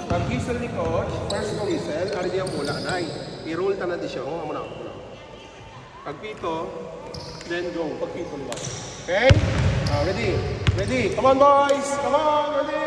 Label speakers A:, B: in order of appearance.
A: Pag whistle ni coach, first na whistle, ari diyan mula na. I-roll ta na di siya. Oh, muna. Pag pito, then go. Pag pito naman. Okay? Ready? Ready? Come on boys! Come on! Ready?